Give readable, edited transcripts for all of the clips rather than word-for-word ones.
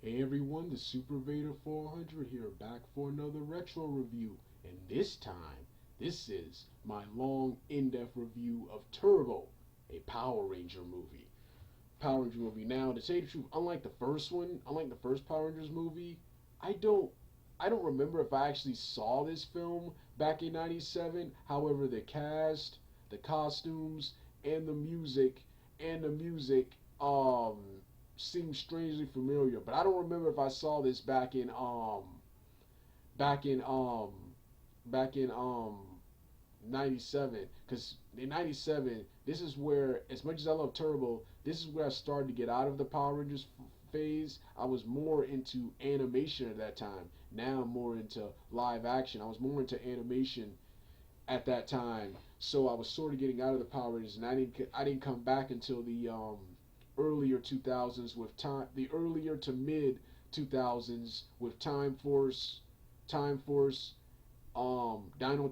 Hey everyone, the Super Vader 400 here, back for another retro review. And this time, this is my long, in-depth review of Turbo, a Power Ranger movie. Power Ranger movie. Now, to tell you the truth, unlike the first one, unlike the first Power Rangers movie, I don't, I don't remember if I actually saw this film back in '97. However, the cast, the costumes, and the music, seems strangely familiar. But I don't remember if I saw this back in back in 97, because in 97 this is where, as much as I love Turbo, this is where I started to get out of the Power Rangers phase. I was more into animation at that time. Now I'm more into live action. I was more into animation at that time, so I was sort of getting out of the Power Rangers, and I didn't come back until the earlier 2000s with the earlier to mid 2000s with Time Force, Dino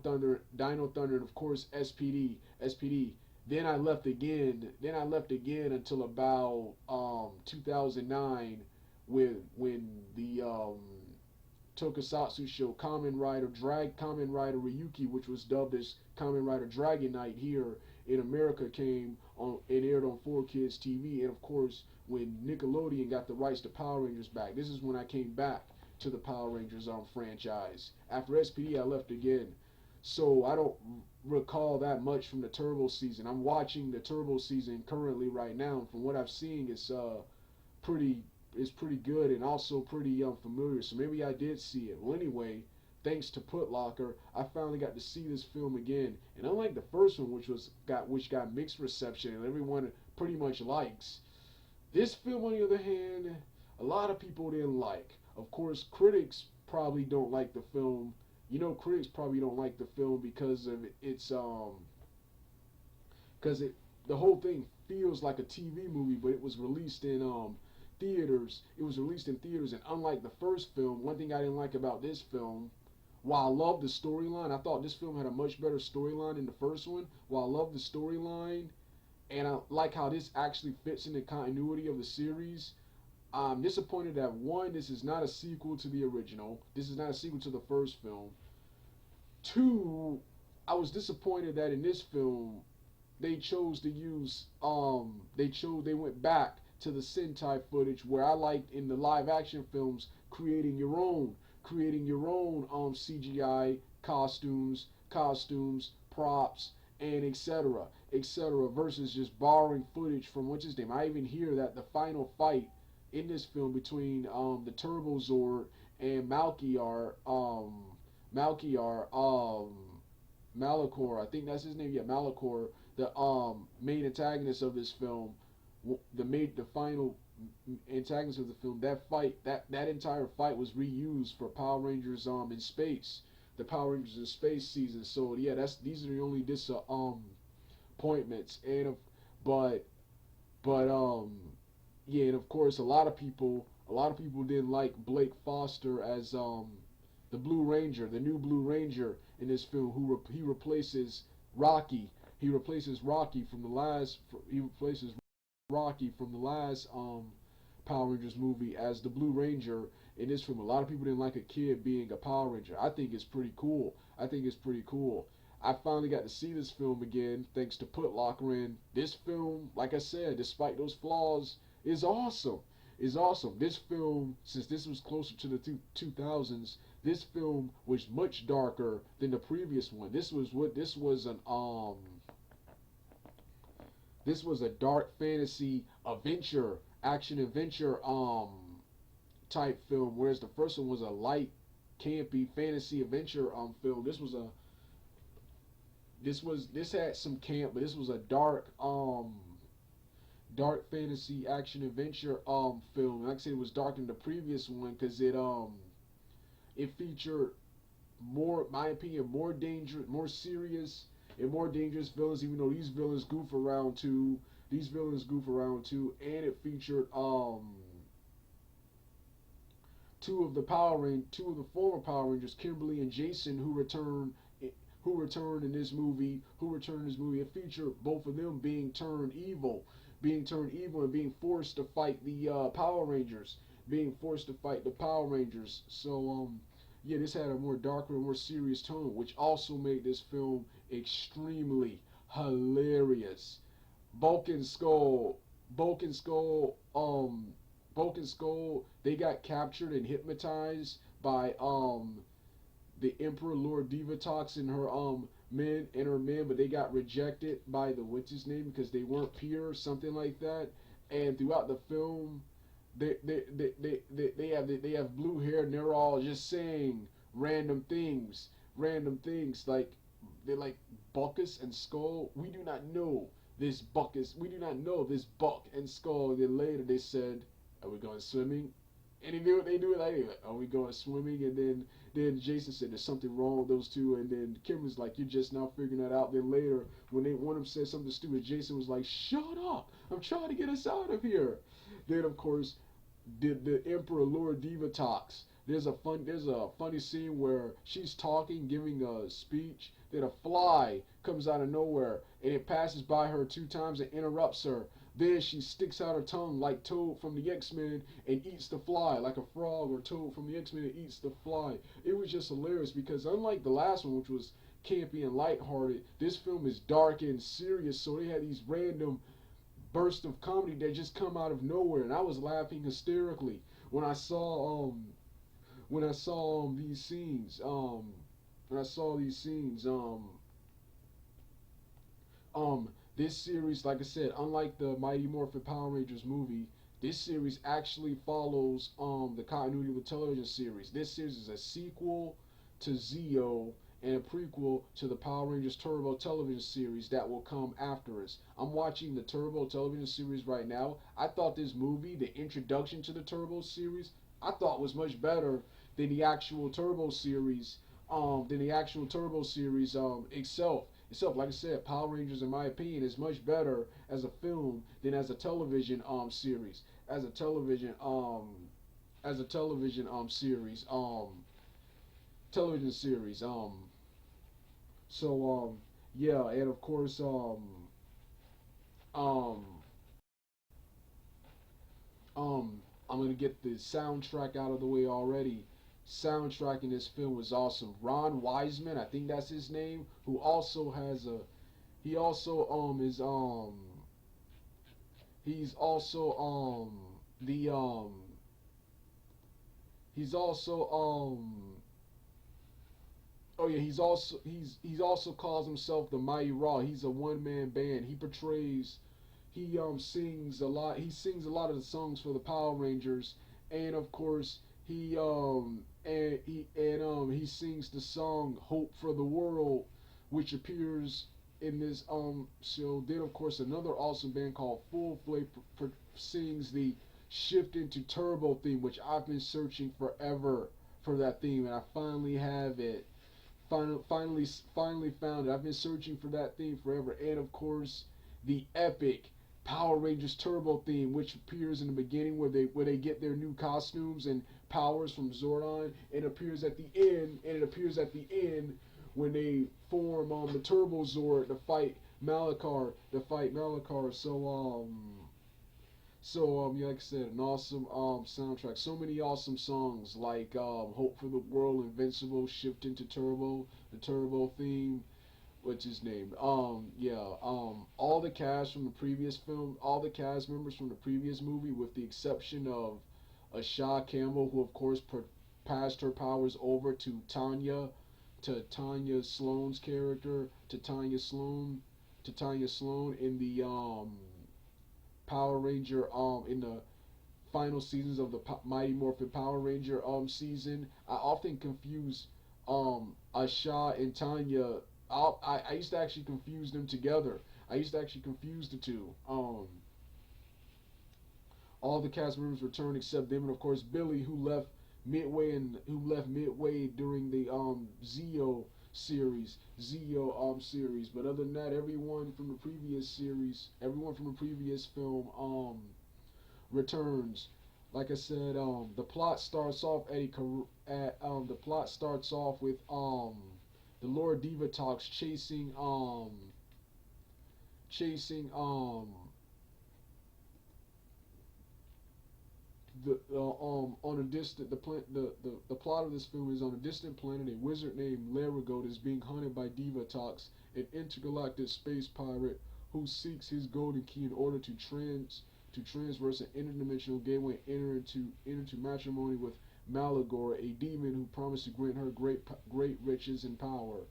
Thunder, and of course SPD. Then I left again. Then I left again until about 2009, when the Tokusatsu show Kamen Rider Ryuki, which was dubbed as Kamen Rider Dragon Knight here in America, came on and aired on 4Kids TV. And of course, when Nickelodeon got the rights to Power Rangers back, this is when I came back to the Power Rangers franchise. After SPD, I left again. So I don't recall that much from the Turbo season. I'm watching the Turbo season currently right now, and from what I've seen, pretty it's pretty good and also pretty familiar. So maybe I did see it. Well, anyway, thanks to Putlocker, I finally got to see this film again. And unlike the first one, which got mixed reception and everyone pretty much likes, this film, on the other hand, a lot of people didn't like. Of course, critics probably don't like the film. Critics probably don't like the film because of because it the whole thing feels like a TV movie, but it was released in theaters. It was released in theaters, and unlike the first film, one thing I didn't like about this film, while I loved the storyline, I thought this film had a much better storyline than the first one. While I loved the storyline, and I like how this actually fits in the continuity of the series, I'm disappointed that, one, this is not a sequel to the original. This is not a sequel to the first film. Two, I was disappointed that in this film they chose to use they went back to the Sentai footage, where I liked in the live action films creating your own CGI costumes, props, and etc. versus just borrowing footage from, what's his name. I even hear that the final fight in this film between the Turbo Zord and Malachor, I think that's his name. Yeah, Malachor, the main antagonist of this film, the final antagonist of the film. That entire fight was reused for Power Rangers in space, the Power Rangers in Space season. So yeah, these are the only disappointments. And but but yeah, and of course a lot of people didn't like Blake Foster as the Blue Ranger, the new Blue Ranger in this film, he replaces Rocky. He replaces Rocky from the last. He replaces Rocky from the last Power Rangers movie as the Blue Ranger in this film. A lot of people didn't like a kid being a Power Ranger. I think it's pretty cool. I finally got to see this film again thanks to Putlocker, and this film, like I said, despite those flaws, is awesome. This film, since this was closer to the 2000s, this film was much darker than the previous one. This was a dark fantasy adventure, action adventure type film, whereas the first one was a light, campy fantasy adventure film. This had some camp, but this was a dark fantasy action adventure film. Like I said, it was darker than the previous one because it featured more, my opinion, more dangerous, more serious, and more dangerous villains. Even though these villains goof around too, and it featured two of the former Power Rangers, Kimberly and Jason, who returned in this movie. It featured both of them being turned evil, and being forced to fight the Power Rangers. being forced to fight the Power Rangers. So yeah, this had a more darker and more serious tone, which also made this film extremely hilarious. Bulk and Skull, Bulk and Skull, Bulk and Skull, they got captured and hypnotized by the Emperor Lord Divatox and her men, but they got rejected by the what's his name because they weren't pure or something like that. And throughout the film, they have blue hair and they're all just saying random things like they're like Buckus and Skull. We do not know this Buckus. We do not know this Buck and Skull. And then later they said, "Are we going swimming?" And they do it like, "Are we going swimming?" And then Jason said, "There's something wrong with those two." And then Kim was like, "You're just now figuring that out." Then later, when one of them said something stupid, Jason was like, "Shut up! I'm trying to get us out of here." Then of course, the Emperor Lord Divatox. There's a funny scene where she's talking, giving a speech. Then a fly comes out of nowhere and it passes by her two times and interrupts her. Then she sticks out her tongue like Toad from the X-Men and eats the fly, like a frog or Toad from the X-Men and eats the fly. It was just hilarious because unlike the last one, which was campy and lighthearted, this film is dark and serious. So they had these random bursts of comedy that just come out of nowhere, and I was laughing hysterically when I saw these scenes. When I saw these scenes. This series, like I said, unlike the Mighty Morphin Power Rangers movie, this series actually follows the continuity of the television series. This series is a sequel to Zeo and a prequel to the Power Rangers Turbo television series that will come after us. I'm watching the Turbo television series right now. I thought this movie, the introduction to the Turbo series, I thought was much better than the actual Turbo series. Itself. Like I said, Power Rangers, in my opinion, is much better as a film than as a television series. As a television series television series. So yeah, and of course um I'm gonna get the soundtrack out of the way already. Soundtrack in this film was awesome. Ron Wiseman, I think that's his name, who also has a he also is he's also the he's also oh yeah, he's also calls himself the Mighty Raw. He's a one man band. He sings a lot. He sings a lot of the songs for the Power Rangers, and of course he sings the song "Hope for the World," which appears in this show. Then of course another awesome band called Full Flame sings the Shift into Turbo theme, which I've been searching forever for that theme, and I finally have it. Finally found it. I've been searching for that theme forever, and of course, the epic Power Rangers Turbo theme, which appears in the beginning where they get their new costumes and powers from Zordon, and appears at the end. And it appears at the end when they form the Turbo Zord to fight Malachar. Yeah, like I said, an awesome soundtrack. So many awesome songs like "Hope for the World," "Invincible," "Shift into Turbo," the Turbo theme. What's his name? Yeah. All the cast from the previous film, all the cast members from the previous movie, with the exception of Asha Campbell, who of course passed her powers over to Tanya Sloan's character, to Tanya Sloan in the Power Ranger in the final seasons of the Mighty Morphin Power Ranger season. I often confuse Asha and Tanya. I used to actually confuse them together. I used to actually confuse the two. All the cast members returned except them, and of course Billy, who left midway during the Zeo series. But other than that, everyone from the previous film returns. Like I said, the plot starts off with the Lord Divatox chasing On a distant the plot of this film is on a distant planet. A wizard named Larigot is being hunted by Divatox, an intergalactic space pirate who seeks his golden key in order to transverse an interdimensional gateway and enter into matrimony with Malagor, a demon who promised to grant her great riches and power.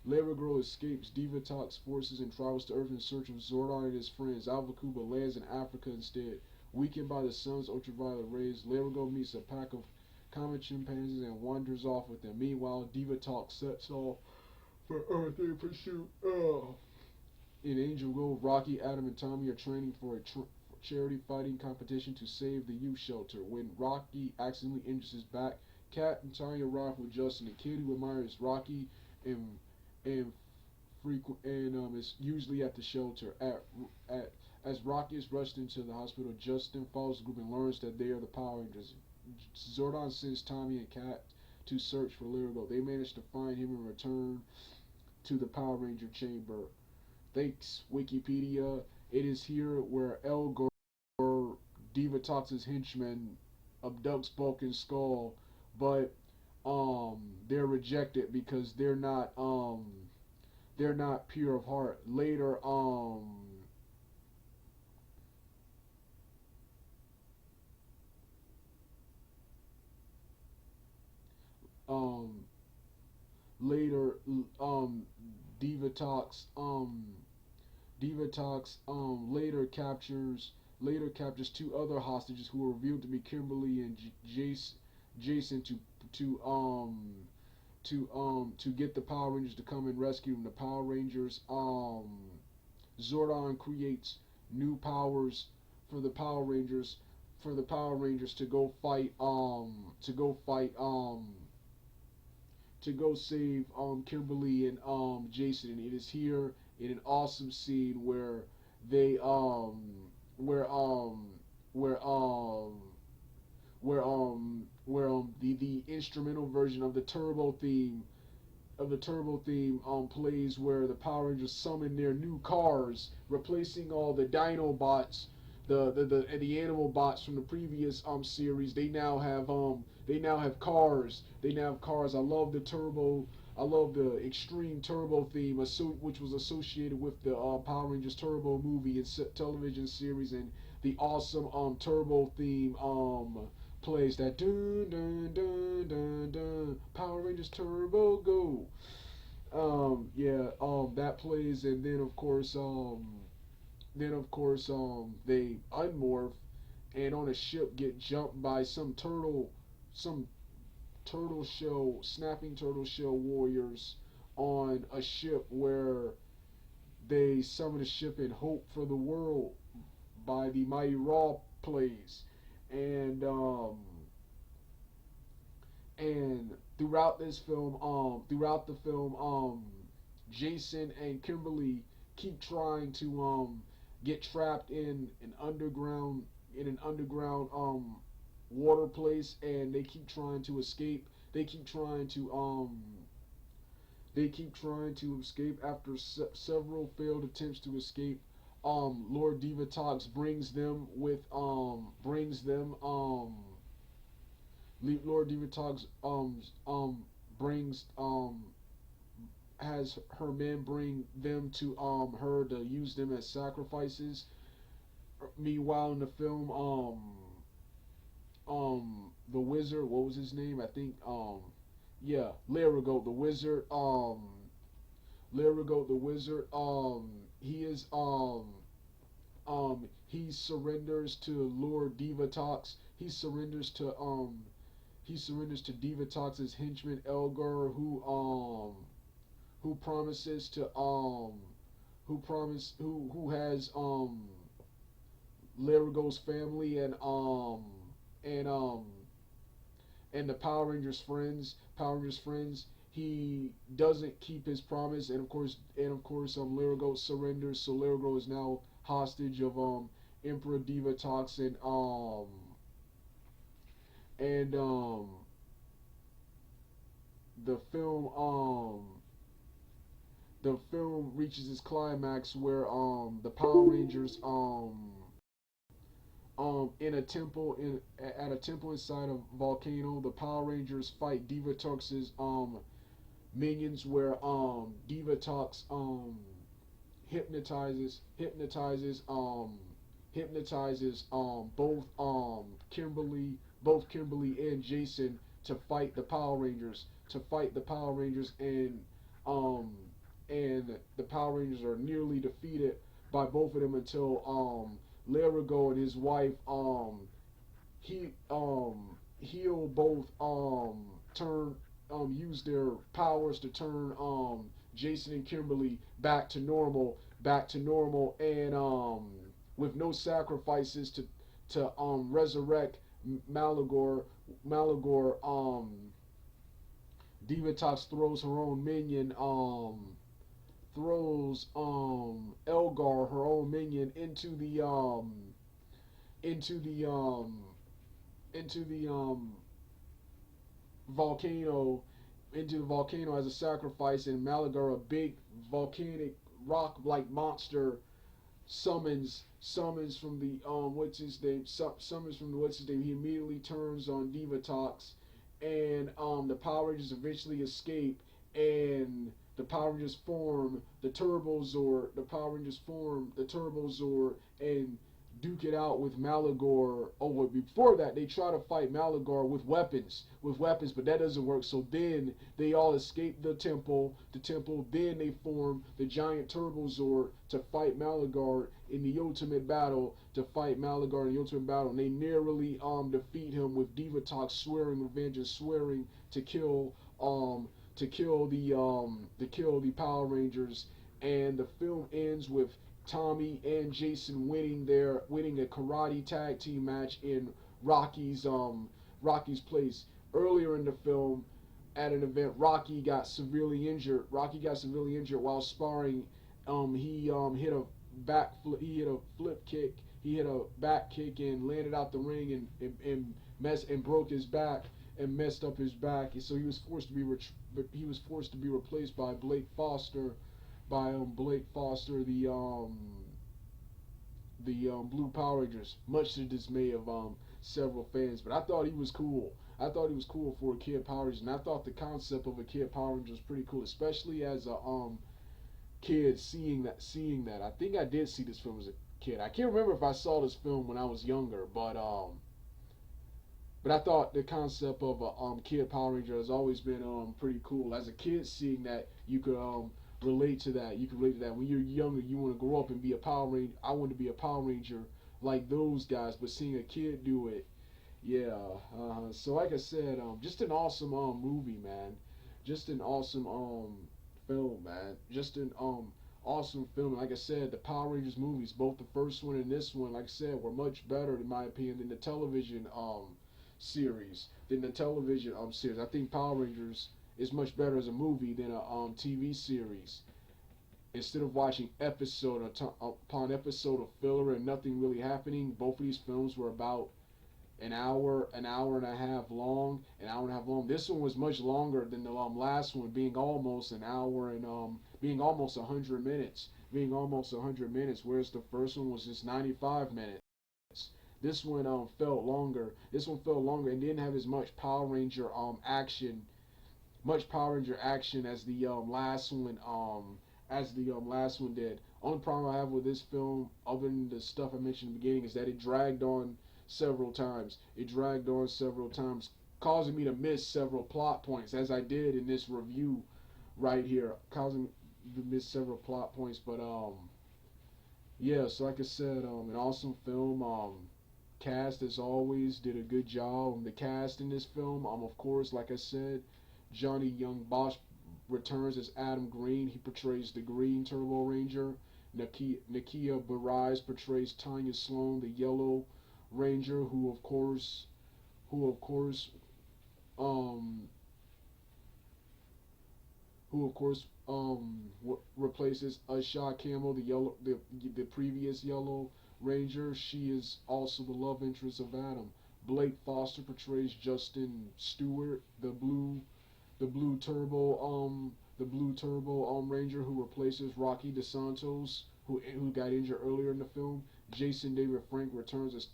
Larigro escapes Divatox forces and travels to Earth in search of Zordon and his friends. Alvacuba lands in Africa instead. Weakened by the sun's ultraviolet rays, Larigro meets a pack of common chimpanzees and wanders off with them. Meanwhile, Divatox sets off for Earth in pursuit. In Angel Grove, Rocky, Adam, and Tommy are training for a charity fighting competition to save the youth shelter. When Rocky accidentally injures his back, Kat and Tanya arrive with Justin, a kid who admires Rocky and and is usually at the shelter. At As Rocky is rushed into the hospital, Justin follows the group and learns that they are the Power Rangers. Zordon sends Tommy and Kat to search for Larigot. They manage to find him and return to the Power Ranger chamber. Thanks, Wikipedia. It is here where Elgor, Divatox's henchman, abducts Bulk and Skull, but they're rejected because they're not pure of heart. Um later Divatox Divatox later captures two other hostages who are revealed to be Kimberly and Jason to um to get the Power Rangers to come and rescue them. The Power Rangers Zordon creates new powers for the Power Rangers to go fight to go save Kimberly and Jason. And it is here in an awesome scene where they where where the instrumental version of the Turbo theme plays, where the Power Rangers summon their new cars, replacing all the Dinobots, the animal bots from the previous series. They now have cars. They now have cars. I love the Extreme Turbo theme, which was associated with the Power Rangers Turbo movie and television series, and the awesome Turbo theme plays that dun dun dun dun dun Power Rangers Turbo Go. That plays, and they unmorph and on a ship get jumped by some snapping turtle shell warriors on a ship, where they summon a ship in Hope for the World by the Mighty Raw plays. And and throughout the film, Jason and Kimberly keep trying to get trapped in an underground water place, and they keep trying to escape. They keep trying to escape after several failed attempts to escape. Lord Divatox Lord Divatox brings has her men bring them to her to use them as sacrifices. Meanwhile, in the film, the wizard, what was his name? I think Larigot the wizard. Larigot the wizard. He surrenders to Lord Divatox. He surrenders to Divatox's henchman Elgar, who promises to who has Larigot's family and um and the Power Rangers friends. He doesn't keep his promise, and of course Larigot surrenders. So Larigot is now hostage of Emperor Divatox, and the film the film reaches its climax where the Power Rangers in a temple at a temple inside a volcano, the Power Rangers fight Divatox's minions, where Divatox hypnotizes hypnotizes hypnotizes both Kimberly and Jason to fight the Power Rangers um and the Power Rangers are nearly defeated by both of them until Larigo and his wife he he'll both turn use their powers to turn Jason and Kimberly back to normal, and with no sacrifices to resurrect Malagor. Malagor Divatox throws her own minion throws Elgar, her own minion, into the into the volcano into the volcano as a sacrifice, and Malagar, a big volcanic rock like monster, summons from the summons from the what's his name. He immediately turns on Divatox, and the Power Rangers eventually escape, and the Power Rangers form the Turbo Zord. The Power Rangers form the Turbo Zord and duke it out with Malagor. Oh, but before that, they try to fight Malagor with weapons, but that doesn't work. So then they all escape the temple. Then they form the giant Turbo Zord to fight Malagor in the ultimate battle. And they narrowly defeat him with Divatox swearing revenge and swearing to kill the Power Rangers. And the film ends with Tommy and Jason winning a karate tag team match in Rocky's place. Earlier in the film, at an event, Rocky got severely injured. While sparring. He hit a flip kick. He hit a back kick and landed out the ring and broke his back and messed up his back. And so he was forced to be replaced by Blake Foster, the Blue Power Rangers, much to the dismay of several fans. But I thought he was cool. For a kid Power Ranger, and I thought the concept of a kid Power Ranger was pretty cool, especially as a kid seeing that. I think I did see this film as a kid. I can't remember if I saw this film when I was younger, but I thought the concept of a kid Power Ranger has always been pretty cool. As a kid, seeing that, you could relate to that. When you're younger, you want to grow up and be a Power Ranger. I want to be a Power Ranger like those guys, but seeing a kid do it, yeah. So like I said, just an awesome movie, man. Just an awesome film, man. Just an awesome film. Like I said, the Power Rangers movies, both the first one and this one, like I said, were much better in my opinion than the television series. I think Power Rangers is much better as a movie than a TV series. Instead of watching episode upon episode of filler and nothing really happening, both of these films were about an hour and a half long. This one was much longer than the last one, being almost an hour and being almost 100 minutes. Whereas the first one was just 95 minutes. This one felt longer. And didn't have as much Power Ranger action as the last one did. Only problem I have with this film, other than the stuff I mentioned in the beginning, is that it dragged on several times. Causing me to miss several plot points, as I did in this review right here, causing me to miss several plot points. But yeah. So like I said, an awesome film. Cast as always did a good job. The cast in this film, of course, like I said, Johnny Young Bosch returns as Adam Green. He portrays the Green Turbo Ranger. Nakia Barais portrays Tanya Sloan, the Yellow Ranger, who of course replaces Usha Campbell, the previous Yellow Ranger. She is also the love interest of Adam. Blake Foster portrays Justin Stewart, the blue turbo Ranger, who replaces Rocky DeSantos, who got injured earlier in the film. Jason David Frank returns as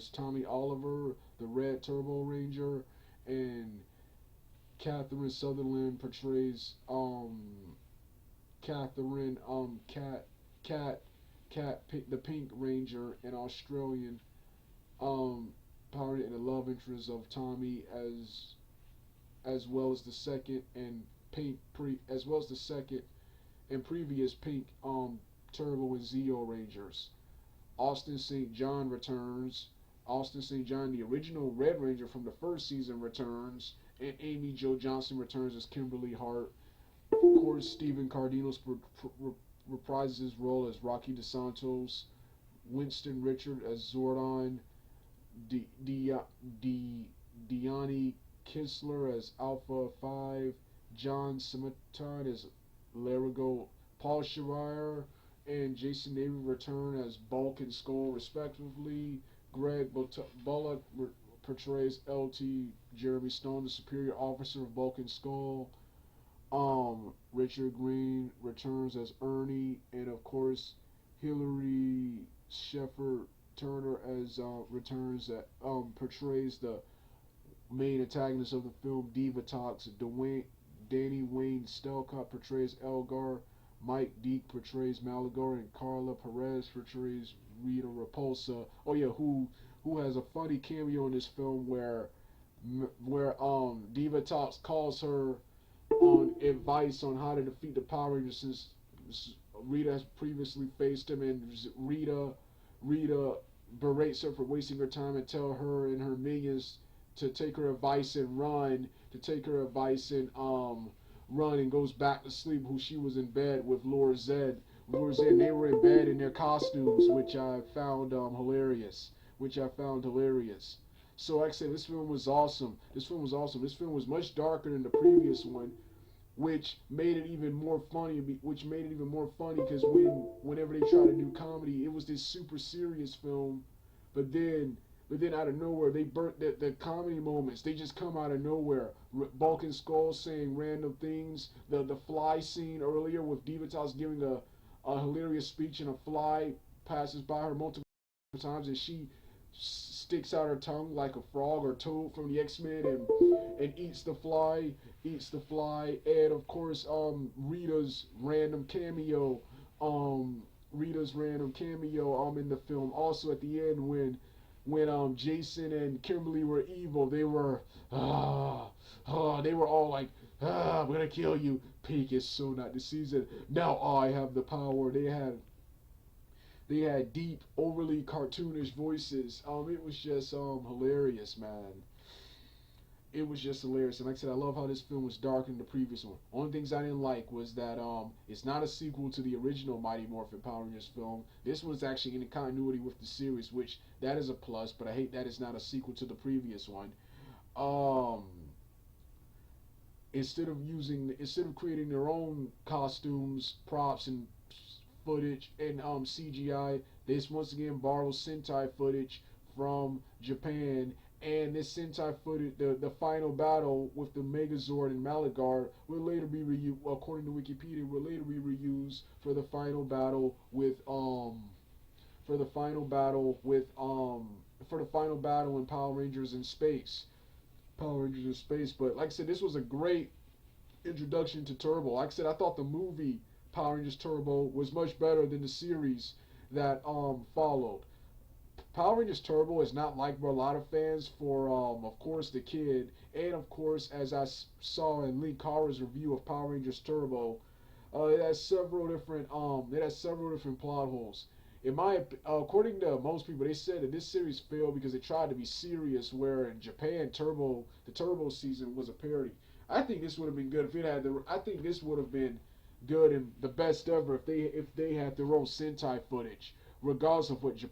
Tommy Oliver, the Red Turbo Ranger, and Catherine Sutherland portrays Catherine Cat the Pink Ranger, an Australian pirate and the love interest of Tommy, as well as the second and previous Pink Turbo and Zeo Rangers. Austin St. John returns. Austin St. John, the original Red Ranger from the first season, returns, and Amy Jo Johnson returns as Kimberly Hart. Of course, Stephen Cardenas reprises his role as Rocky DeSantos. Winston Richard as Zordon. Deani Kistler as Alpha 5. John Simonton as Larigo. Paul Schreier and Jason David return as Bulk and Skull, respectively. Greg Bullock portrays LT Jeremy Stone, the superior officer of Bulk and Skull. Richard Green returns as Ernie, and of course, Hilary Sheffer Turner as portrays the main antagonist of the film, Divatox. Danny Wayne Stelcott portrays Elgar. Mike Deek portrays Malagor, and Carla Perez portrays Rita Repulsa. Oh yeah, who has a funny cameo in this film where Divatox calls her on advice on how to defeat the Power Rangers, since Rita has previously faced him, and Rita berates her for wasting her time and tell her and her minions to take her advice and run, run, and goes back to sleep. Who she was in bed with Laura Zed. They were in bed in their costumes, which I found hilarious. So like I said, this film was awesome. This film was much darker than the previous one, which made it even more funny. Because whenever they try to do comedy, it was this super serious film. But then out of nowhere, they burnt the comedy moments. They just come out of nowhere. Bulk and Skull saying random things. The fly scene earlier with Divatox giving a hilarious speech, and a fly passes by her multiple times, and she sticks out her tongue like a frog or Toad from the X-Men, and eats the fly. And of course, Rita's random cameo in the film. Also at the end, when Jason and Kimberly were evil, they were all like, we're gonna kill you. Pink is so not deceived. Now I have the power. They had deep, overly cartoonish voices. It was just hilarious, man. It was just hilarious. And like I said, I love how this film was darker than the previous one. Only things I didn't like was that it's not a sequel to the original Mighty Morphin Power Rangers film. This one's actually in continuity with the series, which that is a plus, but I hate that it's not a sequel to the previous one. Instead of creating their own costumes, props, and footage and CGI, they once again borrow Sentai footage from Japan. And this Sentai footage, the final battle with the Megazord and Malagar, will later be according to Wikipedia, will later be reused for the final battle in Power Rangers in Space. But like I said, this was a great introduction to Turbo. Like I said, I thought the movie Power Rangers Turbo was much better than the series that followed. Power Rangers Turbo is not liked by a lot of fans for, of course, the kid, and of course, as I saw in Lee Kara's review of Power Rangers Turbo, it has several different plot holes. According to most people, they said that this series failed because it tried to be serious, where in Japan, the Turbo season was a parody. I think this would have been good if it had I think this would have been good and the best ever if they had their own Sentai footage, regardless of what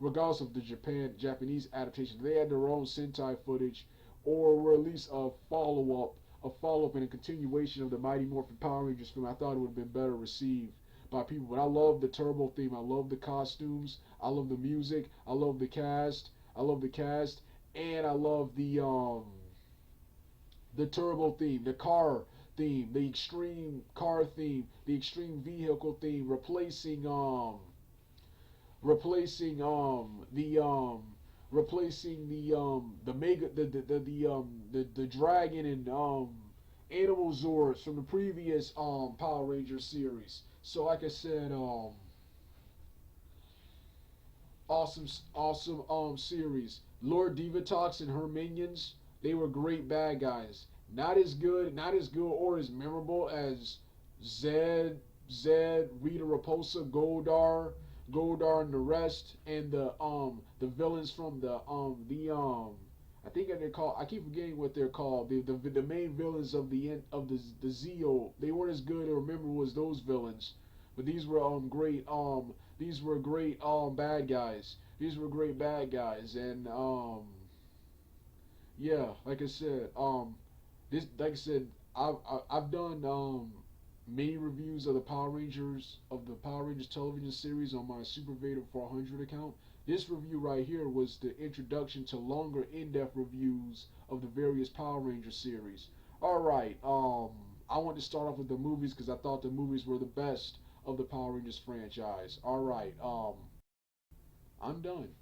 regardless of the Japanese adaptation. They had their own Sentai footage, or were at least a follow up and a continuation of the Mighty Morphin Power Rangers film. I thought it would have been better received by people. But I love the Turbo theme. I love the costumes. I love the music. I love the cast. And I love the Turbo theme, the car theme, the extreme car theme, the extreme vehicle theme, replacing replacing the mega the dragon and animal zords from the previous Power Ranger series. So like I said, awesome series. Lord Divatox and her minions, they were great bad guys. Not as good or as memorable as Zed, Rita Repulsa, Goldar and the rest, and the villains from the I think they're called. I keep forgetting what they're called. The main villains of the Zeo. They weren't as good or memorable as those villains, but these were great. These were great bad guys. These were great bad guys, and yeah, like I said, this like I said, I've done many reviews of the Power Rangers television series on my Super Vader 400 account. This review right here was the introduction to longer in-depth reviews of the various Power Ranger series. All right, I want to start off with the movies because I thought the movies were the best of the Power Rangers franchise. All right, I'm done.